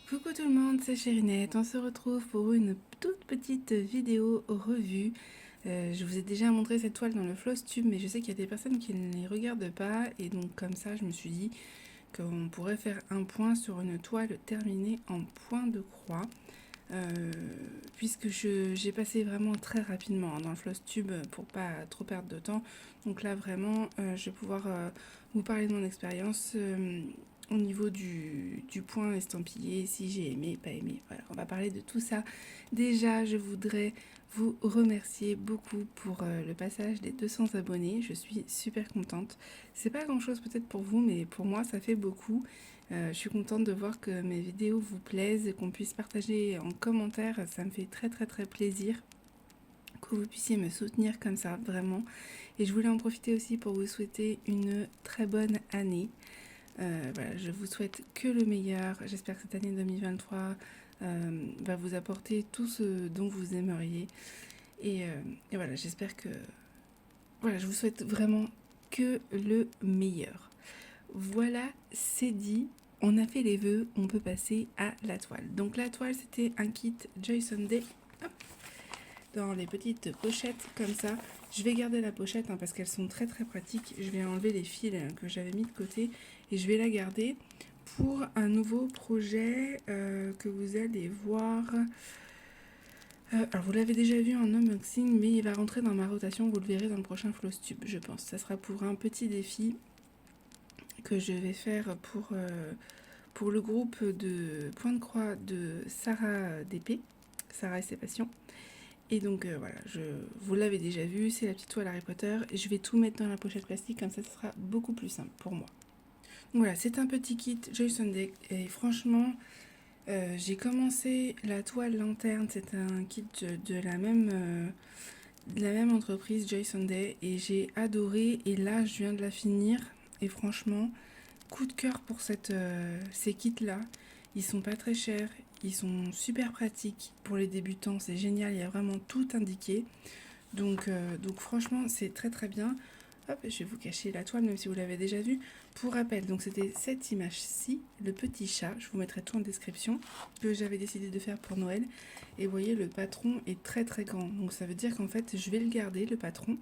Coucou tout le monde, c'est Chérinette. On se retrouve pour une toute petite vidéo revue. Je vous ai déjà montré cette toile dans le Flosstube, mais je sais qu'il y a des personnes qui ne les regardent pas. Et donc comme ça, je me suis dit qu'on pourrait faire un point sur une toile terminée en point de croix. Puisque j'ai passé vraiment très rapidement dans le Flosstube pour pas trop perdre de temps. Donc là vraiment, je vais pouvoir vous parler de mon expérience au niveau du point estampillé, si j'ai aimé, pas aimé. Voilà, on va parler de tout ça. Déjà, je voudrais vous remercier beaucoup pour le passage des 200 abonnés. Je suis super contente. C'est pas grand chose peut-être pour vous, mais pour moi ça fait beaucoup. Je suis contente de voir que mes vidéos vous plaisent et qu'on puisse partager en commentaire. Ça me fait très très très plaisir que vous puissiez me soutenir comme ça, vraiment. Et je voulais en profiter aussi pour vous souhaiter une très bonne année. Voilà, je vous souhaite que le meilleur. J'espère que cette année 2023 va vous apporter tout ce dont vous aimeriez. Et voilà, j'espère que... Voilà, je vous souhaite vraiment que le meilleur. Voilà, c'est dit. On a fait les vœux, on peut passer à la toile. Donc la toile, c'était un kit Joy Sunday. Hop, dans les petites pochettes comme ça. Je vais garder la pochette parce qu'elles sont très très pratiques. Je vais enlever les fils que j'avais mis de côté et je vais la garder pour un nouveau projet que vous allez voir. Alors vous l'avez déjà vu en unboxing, mais il va rentrer dans ma rotation. Vous le verrez dans le prochain Flosstube, je pense. Ça sera pour un petit défi que je vais faire pour le groupe de Point de Croix de Sarah d'épée, Sarah et ses passions. Et donc voilà, vous l'avez déjà vu, c'est la petite toile Harry Potter. Et je vais tout mettre dans la pochette plastique, comme ça ce sera beaucoup plus simple pour moi. Donc voilà, c'est un petit kit Joy Sunday. Et franchement, j'ai commencé la toile lanterne, c'est un kit de la même entreprise Joy Sunday. Et j'ai adoré, et là je viens de la finir. Et franchement, coup de cœur pour ces kits-là. Ils sont pas très chers, ils sont super pratiques pour les débutants, c'est génial, il y a vraiment tout indiqué. Donc franchement, c'est très très bien. Hop, je vais vous cacher la toile, même si vous l'avez déjà vu. Pour rappel, donc c'était cette image-ci, le petit chat, je vous mettrai tout en description, que j'avais décidé de faire pour Noël. Et vous voyez, le patron est très très grand. Donc ça veut dire qu'en fait, je vais le garder, le patron.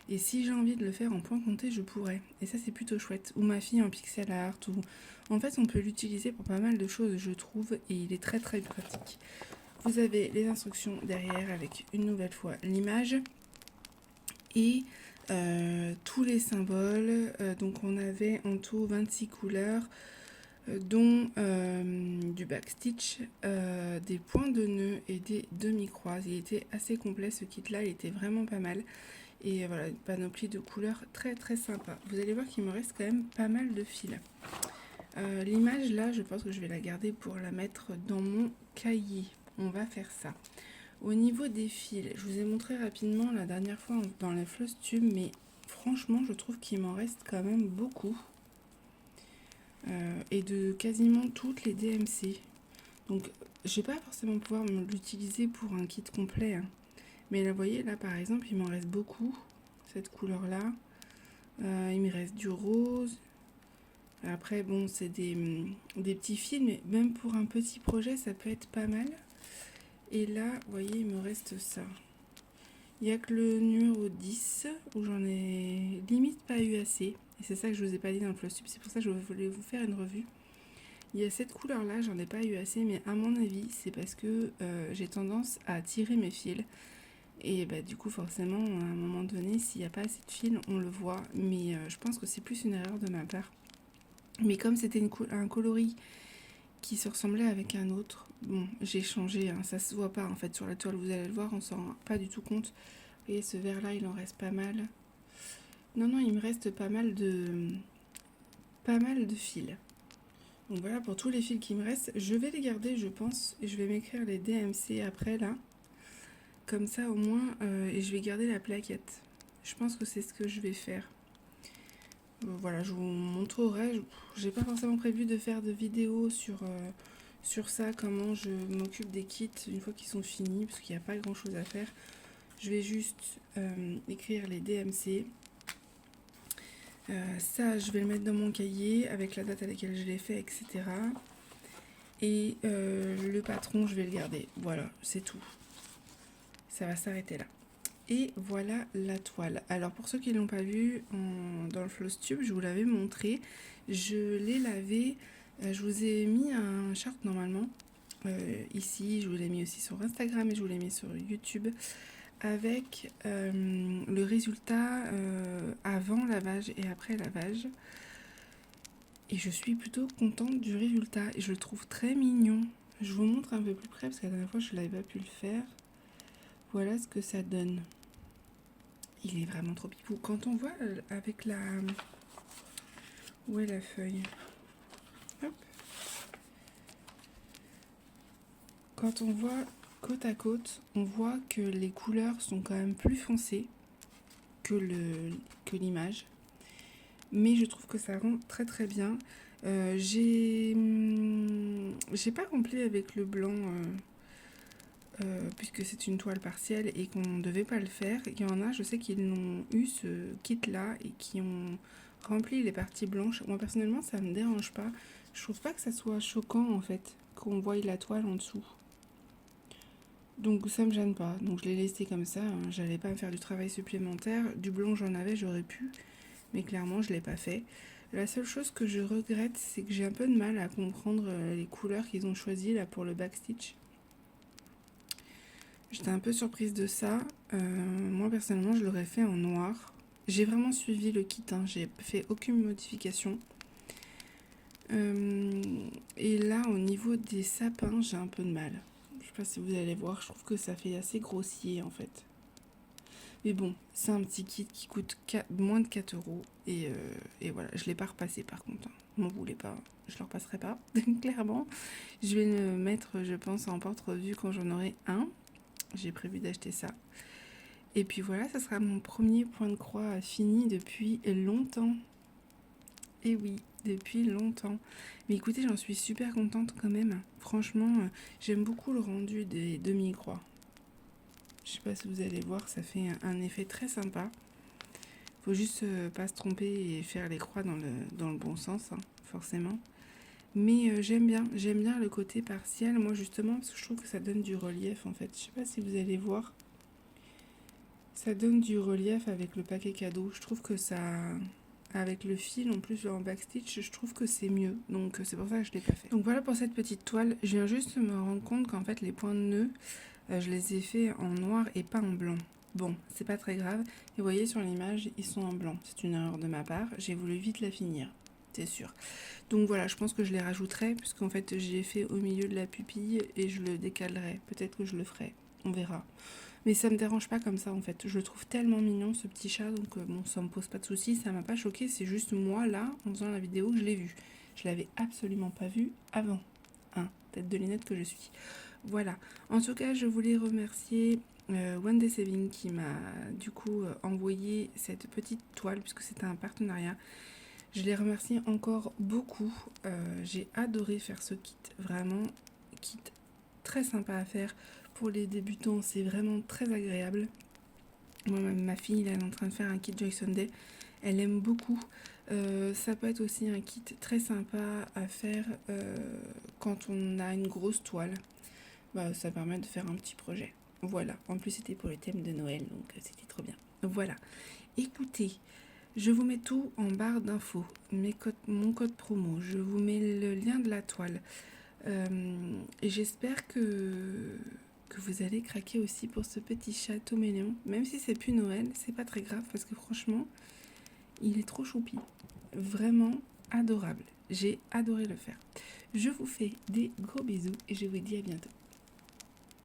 Et si j'ai envie de le faire en point compté, je pourrais. Et ça, c'est plutôt chouette. Ou ma fille en pixel art. Ou... En fait, on peut l'utiliser pour pas mal de choses, je trouve. Et il est très très pratique. Vous avez les instructions derrière avec une nouvelle fois l'image. Et tous les symboles. Donc on avait en tout 26 couleurs. Dont du backstitch, des points de nœud et des demi-croises. Il était assez complet ce kit là, il était vraiment pas mal. Et voilà, une panoplie de couleurs très très sympa. Vous allez voir qu'il me reste quand même pas mal de fils. L'image là, je pense que je vais la garder pour la mettre dans mon cahier. On va faire ça. Au niveau des fils, je vous ai montré rapidement la dernière fois dans les Flosstube, mais franchement, je trouve qu'il m'en reste quand même beaucoup. Et de quasiment toutes les DMC. Donc, je vais pas forcément pouvoir l'utiliser pour un kit complet. Hein. Mais là, vous voyez, là par exemple, il m'en reste beaucoup. Cette couleur-là. Il me reste du rose. Après, bon, c'est des petits fils, mais même pour un petit projet, ça peut être pas mal. Et là, vous voyez, il me reste ça. Il n'y a que le numéro 10 où j'en ai limite pas eu assez. Et c'est ça que je vous ai pas dit dans le Flosstube. C'est pour ça que je voulais vous faire une revue. Il y a cette couleur-là, j'en ai pas eu assez, mais à mon avis, c'est parce que j'ai tendance à tirer mes fils. Et bah, du coup, forcément, à un moment donné, s'il n'y a pas assez de fils, on le voit. Mais je pense que c'est plus une erreur de ma part. Mais comme c'était un coloris qui se ressemblait avec un autre, bon, j'ai changé. Hein, ça se voit pas en fait sur la toile, vous allez le voir, on s'en rend pas du tout compte. Vous voyez, ce vert-là, il en reste pas mal. Non, il me reste pas mal de fils. Donc voilà pour tous les fils qui me restent. Je vais les garder, je pense. Et je vais m'écrire les DMC après, là. Comme ça, au moins. Et je vais garder la plaquette. Je pense que c'est ce que je vais faire. Voilà, je vous montrerai. J'ai pas forcément prévu de faire de vidéo sur ça, comment je m'occupe des kits une fois qu'ils sont finis, parce qu'il n'y a pas grand chose à faire. Je vais juste écrire les DMC. Ça, je vais le mettre dans mon cahier avec la date à laquelle je l'ai fait, etc. Et le patron, je vais le garder. Voilà, c'est tout. Ça va s'arrêter là. Et voilà la toile. Alors pour ceux qui ne l'ont pas vu dans le floss tube, je vous l'avais montré. Je l'ai lavé. Je vous ai mis un short normalement. Ici, je vous l'ai mis aussi sur Instagram et je vous l'ai mis sur YouTube. Avec le résultat avant lavage et après lavage. Et je suis plutôt contente du résultat. Et je le trouve très mignon. Je vous montre un peu plus près parce que la dernière fois je n'avais pas pu le faire. Voilà ce que ça donne. Il est vraiment trop pipou. Quand on voit avec la... Où est la feuille? Hop. Quand on voit côte à côte, on voit que les couleurs sont quand même plus foncées que l'image. Mais je trouve que ça rend très très bien. J'ai pas rempli avec le blanc puisque c'est une toile partielle et qu'on ne devait pas le faire. Il y en a, je sais qu'ils ont eu ce kit là et qui ont rempli les parties blanches. Moi personnellement ça me dérange pas. Je trouve pas que ça soit choquant en fait qu'on voie la toile en dessous. Donc ça me gêne pas. Donc je l'ai laissé comme ça. Hein. J'allais pas me faire du travail supplémentaire. Du blanc j'en avais, j'aurais pu. Mais clairement je l'ai pas fait. La seule chose que je regrette, c'est que j'ai un peu de mal à comprendre les couleurs qu'ils ont choisies là pour le backstitch. J'étais un peu surprise de ça. Moi personnellement je l'aurais fait en noir. J'ai vraiment suivi le kit, hein. J'ai fait aucune modification. Et là au niveau des sapins j'ai un peu de mal. Je sais pas si vous allez voir, je trouve que ça fait assez grossier en fait. Mais bon, c'est un petit kit qui coûte moins de 4 € et voilà, je ne l'ai pas repassé par contre. Hein. M'en voulez pas, je ne le repasserai pas, clairement. Je vais le mettre, je pense, en porte-revue quand j'en aurai un. J'ai prévu d'acheter ça. Et puis voilà, ça sera mon premier point de croix fini depuis longtemps. Et oui, depuis longtemps. Mais écoutez, j'en suis super contente quand même. Franchement, j'aime beaucoup le rendu des demi-croix. Je sais pas si vous allez voir, ça fait un effet très sympa. Faut juste pas se tromper et faire les croix dans le bon sens, hein, forcément. Mais j'aime bien le côté partiel, moi justement, parce que je trouve que ça donne du relief en fait. Je sais pas si vous allez voir. Ça donne du relief avec le paquet cadeau. Je trouve que ça... Avec le fil, en plus en backstitch, je trouve que c'est mieux. Donc c'est pour ça que je ne l'ai pas fait. Donc voilà pour cette petite toile. Je viens juste me rendre compte qu'en fait les points de nœud, je les ai fait en noir et pas en blanc. Bon, c'est pas très grave. Et vous voyez sur l'image, ils sont en blanc. C'est une erreur de ma part. J'ai voulu vite la finir, c'est sûr. Donc voilà, je pense que je les rajouterai, puisqu'en fait j'ai fait au milieu de la pupille et je le décalerai. Peut-être que je le ferai. On verra. Mais ça me dérange pas comme ça en fait. Je le trouve tellement mignon ce petit chat, donc bon, ça me pose pas de soucis, ça m'a pas choqué. C'est juste moi là, en faisant la vidéo, que je l'ai vu. Je l'avais absolument pas vu avant. Hein, tête de linette que je suis. Voilà. En tout cas, je voulais remercier One Day Saving qui m'a du coup envoyé cette petite toile puisque c'était un partenariat. Je les remercie encore beaucoup. J'ai adoré faire ce kit. Vraiment, kit très sympa à faire. Pour les débutants, c'est vraiment très agréable. Moi, ma fille, elle est en train de faire un kit Joy Sunday. Elle aime beaucoup. Ça peut être aussi un kit très sympa à faire quand on a une grosse toile. Bah, ça permet de faire un petit projet. Voilà. En plus, c'était pour le thème de Noël, donc c'était trop bien. Voilà. Écoutez, je vous mets tout en barre d'infos. Mon code promo. Je vous mets le lien de la toile. Et j'espère que vous allez craquer aussi pour ce petit chat tout mignon. Même si c'est plus Noël, c'est pas très grave parce que franchement, il est trop choupi. Vraiment adorable. J'ai adoré le faire. Je vous fais des gros bisous et je vous dis à bientôt.